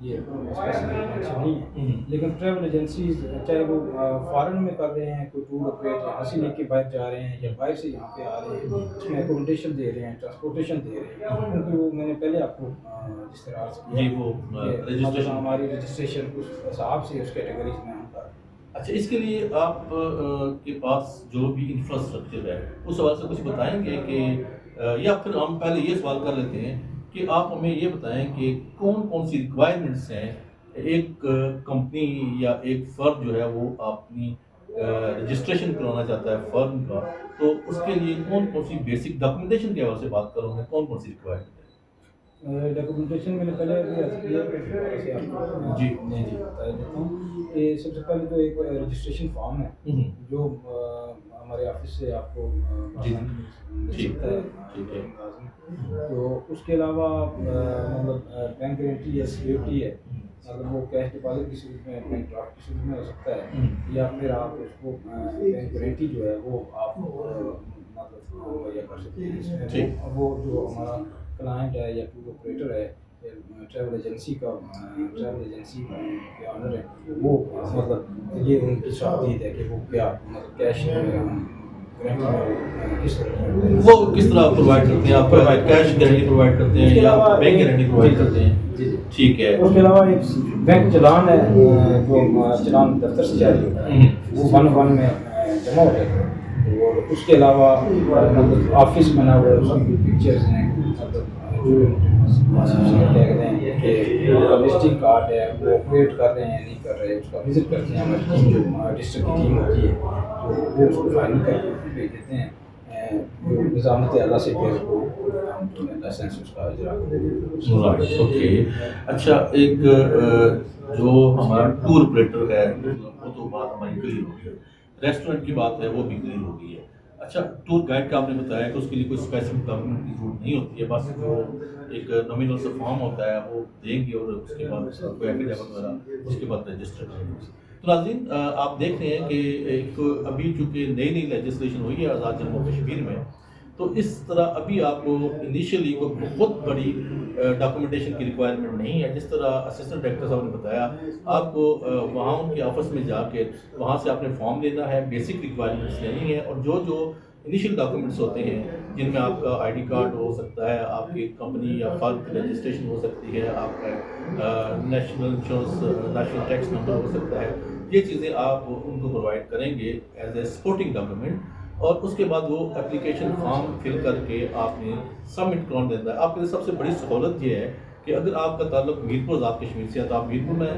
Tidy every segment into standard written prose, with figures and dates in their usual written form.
یہ specific mention نہیں ہے. لیکن ٹریول ایجنسیز چاہے وہ فارن میں کر رہے ہیں، کوئی ٹور آپریٹ یہاں سے لے کے باہر جا رہے ہیں یا باہر سے یہاں پہ آ رہے ہیں، اس میں اکوموڈیشن دے رہے ہیں، ٹرانسپورٹیشن دے رہے ہیں، کیونکہ وہ میں نے پہلے آپ کو جس طرح عرض کیا جی وہ کہ رجسٹریشن ہماری رجسٹریشن اس حساب سے اس کیٹیگریز میں ہم کر رہے ہیں. اچھا، اس کے لیے آپ کے پاس جو بھی انفراسٹرکچر ہے اس حوالے سے کچھ بتائیں گے کہ یا پھر ہم پہلے یہ سوال کر لیتے ہیں کہ آپ ہمیں یہ بتائیں کہ کون کون سی ریکوائرمنٹس ہیں ایک کمپنی یا ایک فرم جو ہے وہ اپنی رجسٹریشن کرانا چاہتا ہے فرم کا، تو اس کے لیے کون کون سی بیسک ڈاکومنٹیشن کے حوالے سے بات کروں میں کون کون سی ریکوائرمنٹ ہے؟ ڈاکومنٹیشن میں نے پہلے بھی عرض کیا کہ آپ کو جی بتا دیتا ہوں کہ سب سے پہلے تو ایک رجسٹریشن فارم ہے جو ہمارے آفس سے آپ کو مل سکتا ہے. تو اس کے علاوہ مطلب بینک گارنٹی یا سیکورٹی ہے، اگر وہ کیش ڈپازٹ کی صورت میں، بینک ڈرافٹ کی صورت میں ہو سکتا ہے، یا پھر آپ اس کو بینک گارنٹی جو ہے وہ آپ مطلب مہیا کر سکتے ہیں. اس میں وہ جو ہمارا کلائنٹ ہے یا ٹور آپریٹر ہے، ٹریول ایجنسی کے آنر ہے، وہ مطلب یہ ان کی شادید ہے کہ وہ کیا مطلب کیش وہ کس طرح پرووائڈ کرتے ہیں؟ آپ کیش گارنٹی پرووائڈ کرتے ہیں یا بینک گارنٹی پرووائڈ کرتے ہیں؟ ٹھیک ہے. اس کے علاوہ ایک بینک چلان ہے جو چلان دفتر سے جاری ہوتا ہے، وہ 1 میں جمع ہو جاتا ہے. اور اس کے علاوہ مطلب آفس بنا ہوا ہے، اس کی پکچرز ہیں، مطلب کہتے ہیں کہ وزٹنگ کارڈ ہے، وہ آپریٹ کر رہے ہیں نہیں کر رہے، اس کا وزٹ کرتے ہیں. ہماری ٹیم جو ڈسٹرکٹ کی ٹیم ہوتی ہے تو وہ اس کو فائنل کر کے بھیج دیتے ہیں. جو نظامت اعلیٰ سے پھر وہ لائسنس اس کا اجرا کرتے. اوکے. اچھا، ایک جو ہمارا ٹور آپریٹر ہے وہ تو بات ہماری کلیئر ہوگی، ریسٹورینٹ کی بات ہے وہ بھی کلیئر ہوگی ہے. اچھا، ٹور گائیڈ کا آپ نے بتایا کہ اس کے لیے کوئی اسپیسیفک ڈاکومنٹ کی ضرورت نہیں ہوتی ہے، بس وہ ایک نامینل سا فارم ہوتا ہے وہ دیں گے اور اس کے بعد کوئی ایفیڈیوٹ وغیرہ اس کے بعد رجسٹر کریں گے. تو ناظرین، آپ دیکھ رہے ہیں کہ ایک ابھی چونکہ نئی لیجسلیشن ہوئی ہے آزاد جموں کشمیر میں، تو اس طرح ابھی آپ کو انیشیلی کوئی بہت بڑی ڈاکومنٹیشن کی ریکوائرمنٹ نہیں ہے. جس طرح اسسٹنٹ ڈائریکٹر صاحب نے بتایا، آپ کو وہاں ان کے آفس میں جا کے وہاں سے آپ نے فارم لینا ہے، بیسک ریکوائرمنٹس لینی ہے، اور جو انیشیل ڈاکومنٹس ہوتے ہیں جن میں آپ کا آئی ڈی کارڈ ہو سکتا ہے، آپ کی کمپنی یا فرم کی رجسٹریشن ہو سکتی ہے، آپ کا national insurance national tax number ہو سکتا ہے، یہ چیزیں آپ ان کو پرووائڈ کریں گے ایز اے سپورٹنگ ڈاکومنٹ. اور اس کے بعد وہ اپلیکیشن فارم فل کر کے آپ نے سبمٹ کرا دینا ہے. آپ کے لیے سب سے بڑی سہولت یہ ہے کہ اگر آپ کا تعلق میرپور آزاد کشمیر سے ہے تو آپ میرپور میں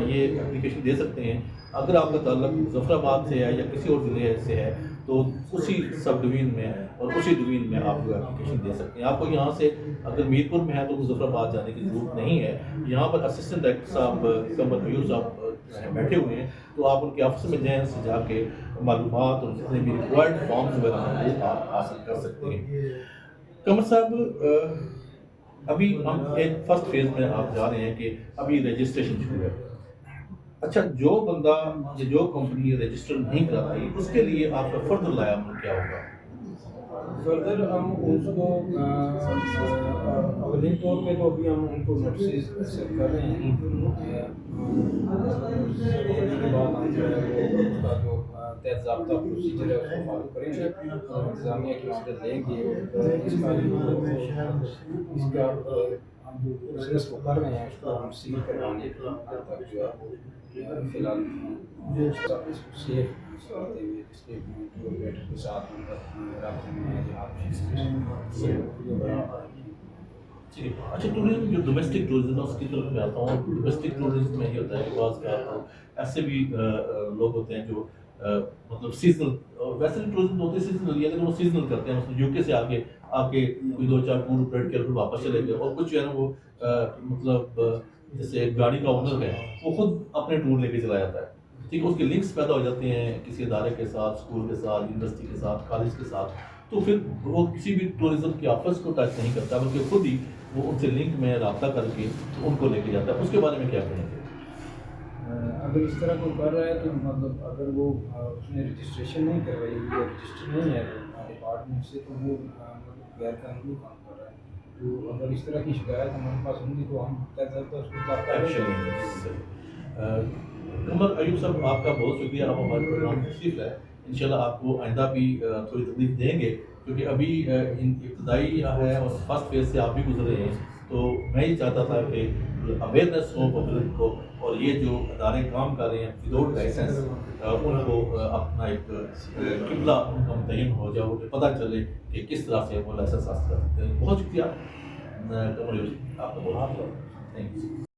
یہ اپلیکیشن دے سکتے ہیں. اگر آپ کا تعلق مظفر آباد سے ہے یا کسی اور ضلع سے ہے تو اسی سب ڈویژن میں اور اسی ڈویژن میں آپ کو اپلیکیشن دے سکتے ہیں. آپ کو یہاں سے اگر میرپور میں ہے تو مظفر آباد جانے کی ضرورت نہیں ہے. یہاں پر اسسٹنٹ ڈائریکٹر صاحب قمر میور صاحب بیٹھے ہوئے ہیں، تو آپ ان کے آفس میں جائیں، سے جا کے معلومات اور جتنے بھی ریکوائرڈ فارمز وغیرہ ہیں وہ آپ حاصل کر سکتے ہیں. قمر صاحب، ابھی ہم ایک فرسٹ فیز میں آپ جا رہے ہیں کہ ابھی رجسٹریشن شروع ہے. اچھا، جو بندہ یا جو کمپنی رجسٹر نہیں کراتی اس کے لیے آپ کا فردر لایا عمل کیا ہوگا؟ فردر ہم اس کو اولین طور پہ تو ابھی ہم ان کو نوٹسز سیٹ کر رہے ہیں. کے بعد ہم جو ہے وہ اس کا جو تحت ضابطہ پروسیجر ہے اس کو فالو کریں گے، انتظامیہ کی مدد لیں گے. اس کا ہم جو بزنس کو کر رہے ہیں اس کو ہم سیل کروانے تک جو ہے فی الحال سیف کرتے ہوئے اس کے ٹور کے ساتھ رابطے میں ہے جو آپ اچھا، ٹورزم جو ڈومیسٹک ٹورزم ہے اس کی طرف میں آتا ہوں. ڈومیسٹک ٹورزم میں یہ ہوتا ہے کہ بعض کا ایسے بھی لوگ ہوتے ہیں جو مطلب سیزنل، ویسے بھی ٹورزم ہوتے ہیں سیزنل، لیکن وہ سیزنل کرتے ہیں. مثلا یو کے سے آ کے کوئی 2-4 ٹور آپریٹ کر پھر واپس چلے گئے. اور کچھ جو ہے نا وہ مطلب جیسے گاڑی کا اونر ہے وہ خود اپنے ٹور لے کے چلا جاتا ہے. ٹھیک ہے، اس کے لنکس پیدا ہو جاتے ہیں کسی ادارے کے ساتھ، اسکول کے ساتھ، یونیورسٹی کے ساتھ، کالج کے ساتھ. تو پھر وہ کسی بھی ٹورزم کے آفس کو ٹچ نہیں کرتا بلکہ خود ہی وہ ان سے لنک میں رابطہ کر کے ان کو لے کے جاتا ہے. اس کے بارے میں کیا کہیں گے؟ اگر اس طرح کوئی کر رہا ہے تو مطلب اگر وہ اس نے رجسٹریشن نہیں کروائی یا رجسٹر نہیں ہے ڈپارٹمنٹ سے، تو وہ مطلب غیر قانونی کام کر رہا ہے. تو اگر اس طرح کی شکایت ہمارے پاس ہوں گی تو ہم اس کو ضابطہ قمر ایوب صاحب آپ کا بہت شکریہ، آپ ہمارے پروگرام میں تشریف لائے. انشاءاللہ آپ کو آئندہ بھی تھوڑی تکلیف دیں گے کیونکہ ابھی ابتدائی ہے اور فرسٹ فیز سے آپ بھی گزرے ہیں. تو میں یہ چاہتا تھا کہ اویئرنیس ہو پبلک کو، اور یہ جو ادارے کام کر رہے ہیں وداؤٹ لائسنس ان کو اپنا ایک قبلہ ان کا متعین ہو جائے، انہیں پتہ چلے کہ کس طرح سے وہ لائسنس حاصل کر سکتے ہیں. بہت شکریہ قمر ایوب، آپ کا بہت تھینک یو.